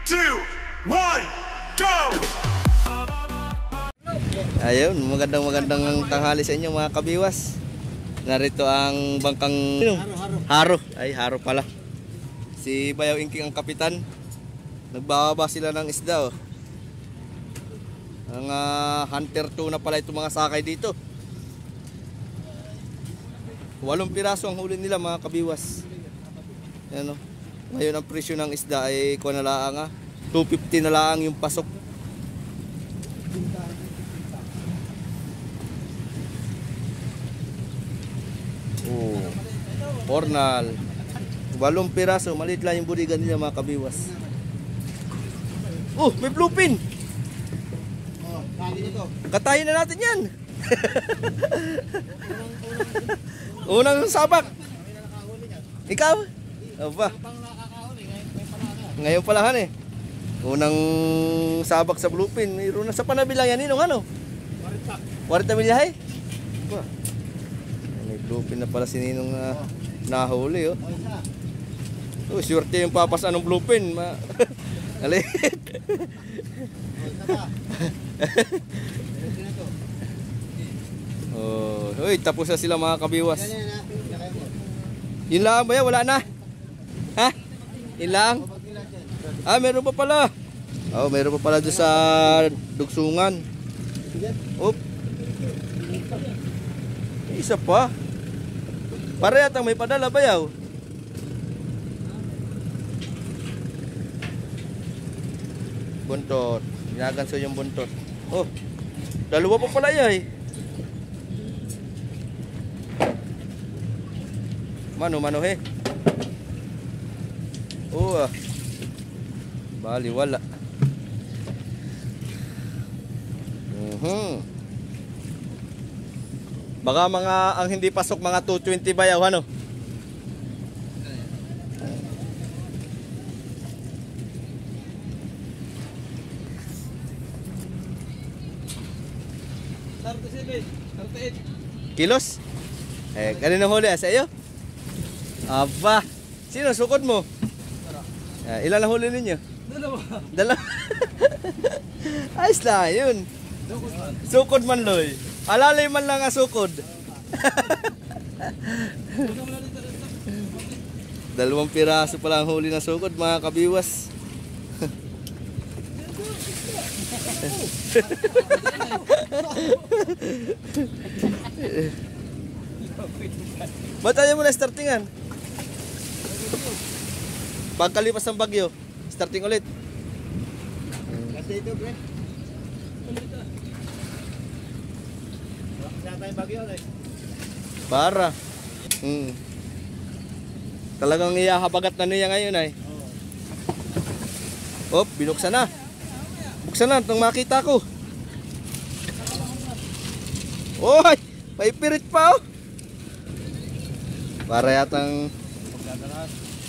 2, 1, go! Ayun, magandang tanghali sa inyo mga kabiwas. Narito ang bangkang Haro. Ay, Haro pala. Si Bayaw Inking ang kapitan. Nagbababa sila ng isda, oh. Ang hunter 2 na pala itong mga sakay dito. 8 piraso ang huli nila mga kabiwas. Yan, oh. Ngayon ang presyo ng isda ay kuha na laang, 250 na laang yung pasok. Oh, Hornal. 8 piraso, maliit lang yung budigan nila mga kabiwas. Oh, may bluefin. Katayin na natin yan. Unang sabak. Ikaw? Aba. Ngayon pala han eh. Unang sabak sa bluefin. Mayroon na sa panabilang yan. Inong ano? 40 milyahe? Aba. May bluefin na pala si Ninong nahuli, oh. Oh, swerte yung papasa ng bluefin. Alit. Oh, hoy, tapos na sila mga kabiwas. Yun lang ba yan? Wala na? Ha? Yun lang? Ah, meron pa pala. Oh, meron pa pala doon sa dugsungan. Oop. Isa pa. Pare yata may padala ba yaw? Buntot. Ginaganso yung buntot. Oh, dalawa pa pala yan eh. Mano he. Oh, bali wala. Baka mga ang hindi pasok mga 220 bayaw ano. Kilos? Eh, kanina huli sa iyo? Aba, sino sukod mo? Ilan na huli ninyo? Dalawa. Ayos lang yun. Sukod man loy. Alalay man lang ang sukod. 2 piraso pala ang huli na sukod mga kabiwas. Ba't tayo muna startingan? Pagkalipas ng bagyo, starting ulit. Kasi ito, pre. Wala tayong bagyo, eh. Para. Talagang iyahabagat na niya ngayon ay. Oh, binuksan na. Buksan na, itong makita ko. Oy, may pirit pa, oh. Para yatang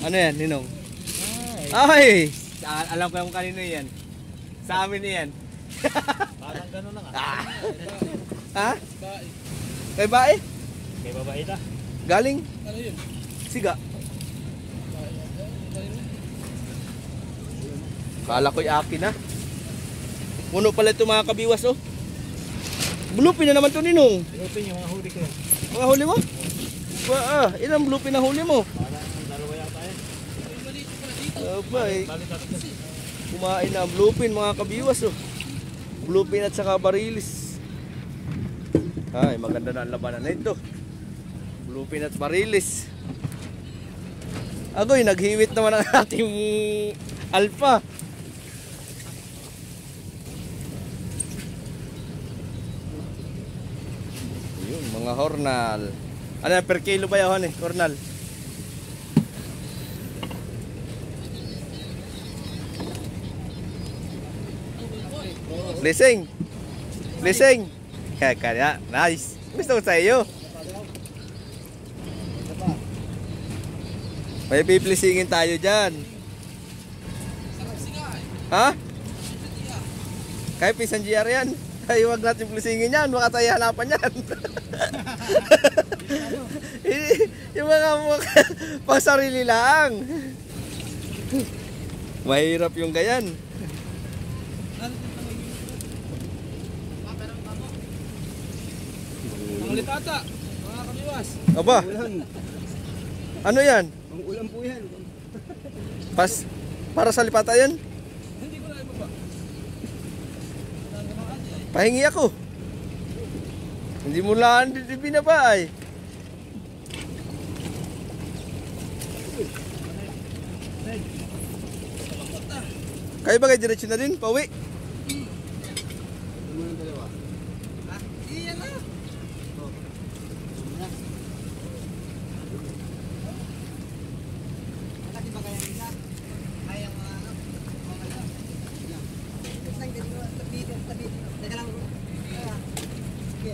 ano yan, Ninong? Ay, alam ko yung kanino yan. Sa amin yan. Parang gano'n na nga. Ha? Kay bae? Kay babae ta. Galing? Ano yun? Siga. Kala ko'y akin na. Puno pala ito mga kabiwas, oh. Bluefin na naman ito, Ninong. Bluefin yung mga huli ko. Mga huli mo? Ilang bluefin na huli mo? Parang dalawa yata eh. Aba eh. Kumain na ang bluefin mga kabiwas, oh. Bluefin at saka barilis. Ay, maganda na ang labanan na ito. Bluefin at barilis. Agoy, naghiwit naman ang ating alpha. Yun, mga hornal. Ano yan, per kilo ba yun, hornal? Blessing. Blessing. Kaya, nice. Gusto ko sa iyo. May piplisingin tayo dyan. Ha? Kaya pisang GR yan. Ay, huwag natin plisingin yan. Baka tayo hanapan yan. Yung mga pang sarili lang. Mahirap yung gayan. Ulit ata, mga kabiwas. Aba, ano yan? Ang ulam po yan. Para sa lipata yan? Hindi ko na ibaba. Pahingi ako. Hindi mo lang binaba ay. Kayo ba kayo diretso na din? Pauwi? Ano yung dalawa? Ha? Iyan na. Makati ba kaya nila? Kaya mga ano? Mga ano? Isang dito, tabi. Teka lang. Sige.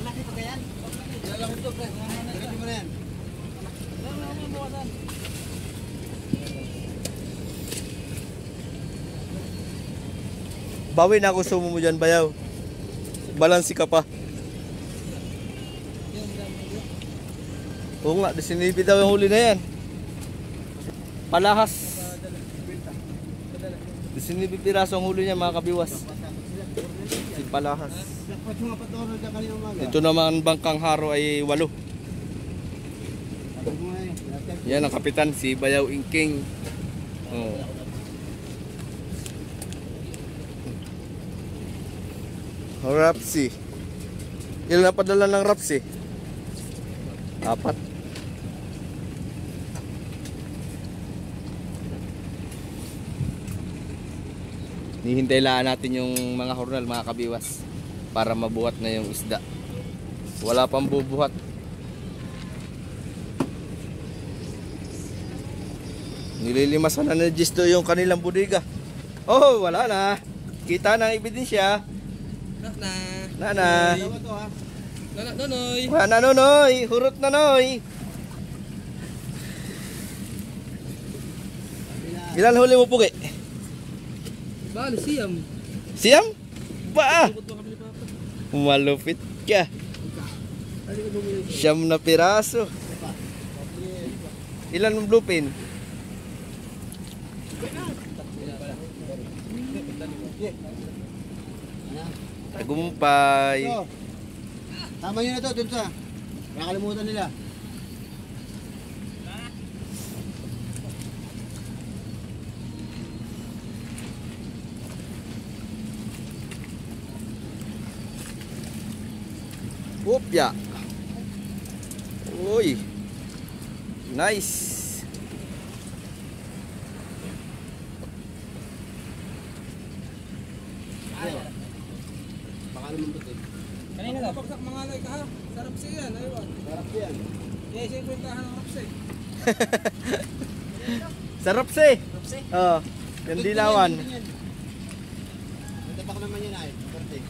Malaki pa kaya? Lalaki ito, pre. Lalaki mo na yan. Bawi na ako sumo mo dyan, bayaw. Balansi ka pa. Oo nga, 19 daw yung huli na yan. Palahas. 19 piraso ang huli niya, mga kabiwas. Si Palahas. Dapat yung patoro dyan kanina umaga. Ito naman bangkang haro ay 8. Yan ang kapitan, si Bayaw Ingking. Oh. Rapsi. Ilan na padala ng Rapsi? 4. Nihintay lang natin yung mga hornal, mga kabiwas, para mabuhat na yung isda. Wala pang bubuhat. Nililimasan na ni Gisto yung kanilang budiga. Oh, wala na. Kita na ang ebidensya. Nana. Dalawa to ha. Nonoy. Wala na nonoy. Hurot na noy. Ilan huli mo pugi? Bali, siyam. Siyam? Ba? Malupit ka. Siyam na piraso. Ilan ang bluepin? Tagumpay. Ito. Tama nyo na to, dun sa. Nakalimutan nila. Upya. Uy. Nice. Baka naman buti. Kanina daw. Pagsak mga alay ka ha. Sarap siya yan. Ayun. Sarap yan. Eh, siya yung kwentahan ng rapsi. Sarap si. Oh, yung dilawan. Natapak naman yan ay. Perte.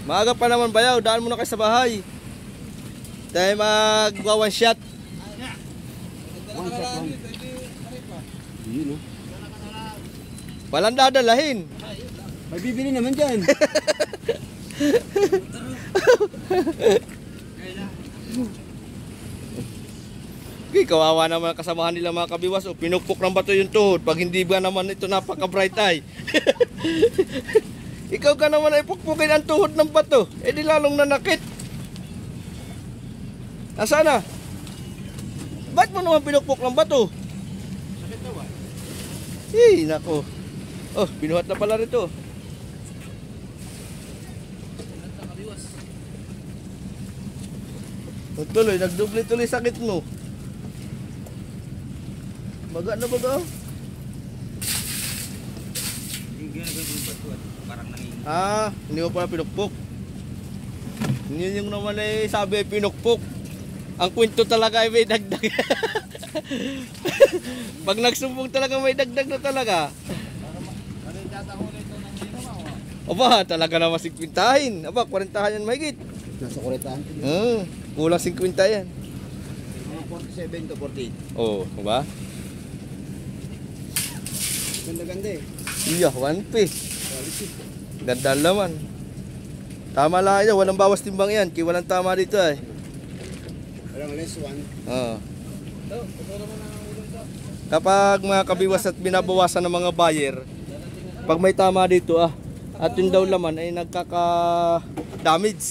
Maaga pa naman bayaw, daan muna kayo sa bahay. Tayo magwa one shot. One shot lang. Yun oh. Walang dadalahin. May bibili naman dyan. Okay, kawawa naman ang kasamahan nila mga kabiwas. O, pinukpok ng bato yung tuhod. Pag hindi ba naman ito napaka-bright eye. Ikaw ka naman ay pukpukin ang tuhod ng bato. Eh di lalong nanakit. Nasaan na? Ba't mo naman pinukpok ng bato? Sakit daw ah. Nako. Oh, binuhat na pala rito. Tuloy, nagdubli-tuloy sakit mo. Baga na baga. Hindi mo pala pinukpok. Yun yung naman ay sabi pinukpok. Ang kwento talaga ay may dagdag. Pag nagsumbong talaga may dagdag na talaga. Ano yung tatahuli ito ng inumaw ah? Aba, talaga na masigpintahin. Aba, 40 yan mahigit. Nasa kuretahan. Kulang 50 yan. Mga 47 to 48. Oh, ba? Ganda-ganda eh. Iya, 1P. Quality. Ganda naman. Tama lang yan, walang bawas timbang yan. Kaya walang tama dito eh. Walang less one. Oo. Kapag mga kabiwas at binabawasan ng mga buyer, pag may tama dito at yung daw laman ay nagkaka-damage.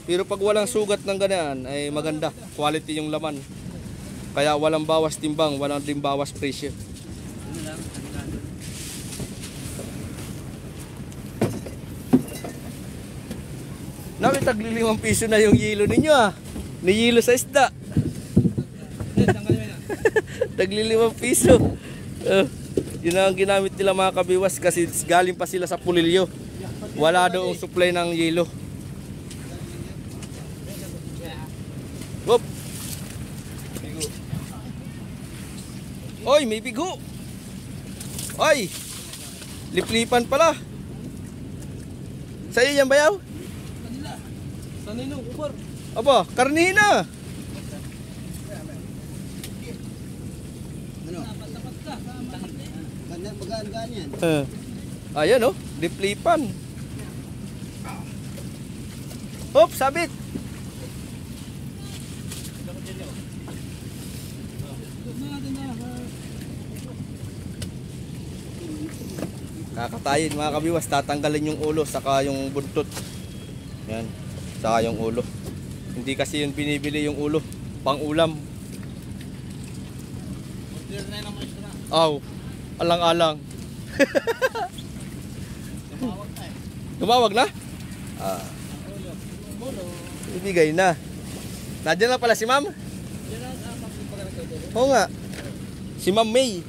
Pero pag walang sugat ng ganyan ay maganda, quality yung laman. Kaya walang bawas timbang, walang din bawas presyo. Namin tagli-5 piso na yung yelo ninyo Ni yelo sa isda. Tagli-5 piso. Yun ang ginamit nila mga kabiwas kasi galing pa sila sa Pulilyo. Wala doong supply ng yelo. Whoop. Oy, may bigo. Oy. Liplipan pala. Sa iyo yan bayaw? Sanino, Uber. Aba, karnina. Ano? Ganda, magaan-gaan yan. Ayan oh, liplipan. Hop, sabit. Kakatayin mga kabiwas, tatanggalin yung ulo saka yung buntot. Yan, saka yung ulo. Hindi kasi yun binibili yung ulo, pang ulam. Aw, alang-alang. Tumawag na? Ibigay na. Nandiyan na pala si ma'am? Oo nga. Si Ma'am May.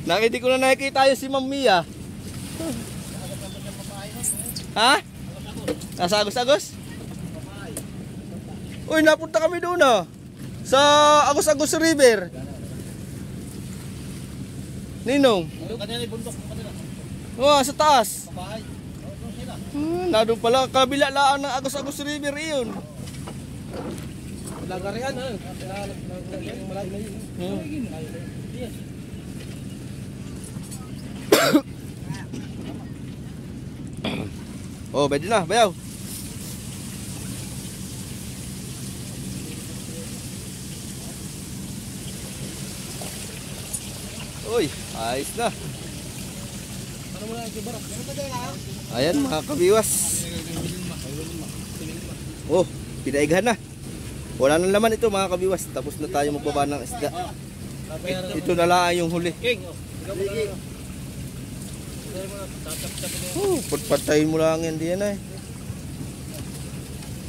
Hindi ko na nakikita yung si Ma'am Mia. Ha? Nasa Agos-Agos? Uy, napunta kami doon sa Agos-Agos River. Ninong? Oo, sa taas. Nandun pala, kabila laan ng Agos-Agos River iyon. Lagarian ha. Malayo na yun. Oh, pwede na, bayaw. Uy, ayos na. Ayan mga kabiwas. Oh, pinaighan na. Wala nang laman ito mga kabiwas. Tapos na tayo magbaba ng isda. Ito na lang yung huli. Pagpatayin mo lang yan diyan eh.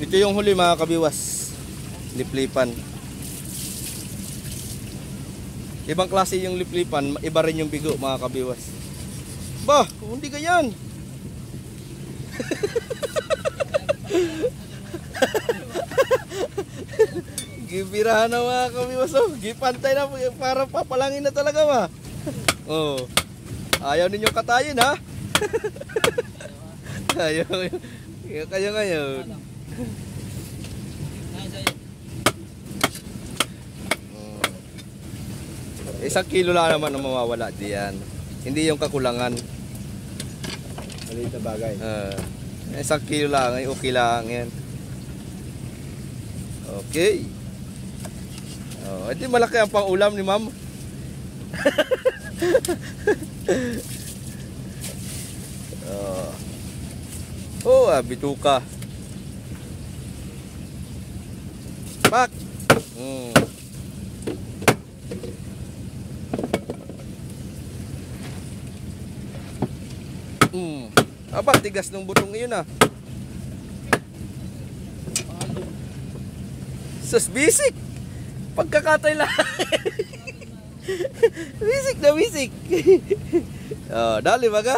Ito yung huli mga kabiwas. Liplipan. Ibang klase yung liplipan, iba rin yung bigo mga kabiwas. Bah, hindi ganyan. Gibirahan na mga kabiwas. Gipantay na para papalangin na talaga ba. Oh. Ayaw ninyong katayin ha. Ayaw kayo ngayon. 1 kilo lang naman ang mawawala diyan. Hindi yung kakulangan. Maliit na bagay. 1 kilo lang ay okay lang yan. Okay. Oh, edi malaki ang pang-ulam ni ma'am. Bituka. Pak. Aba, tigas ng butong ngayon Sus, basic. Pagkakatay lang. Basic na basic. Dali baga.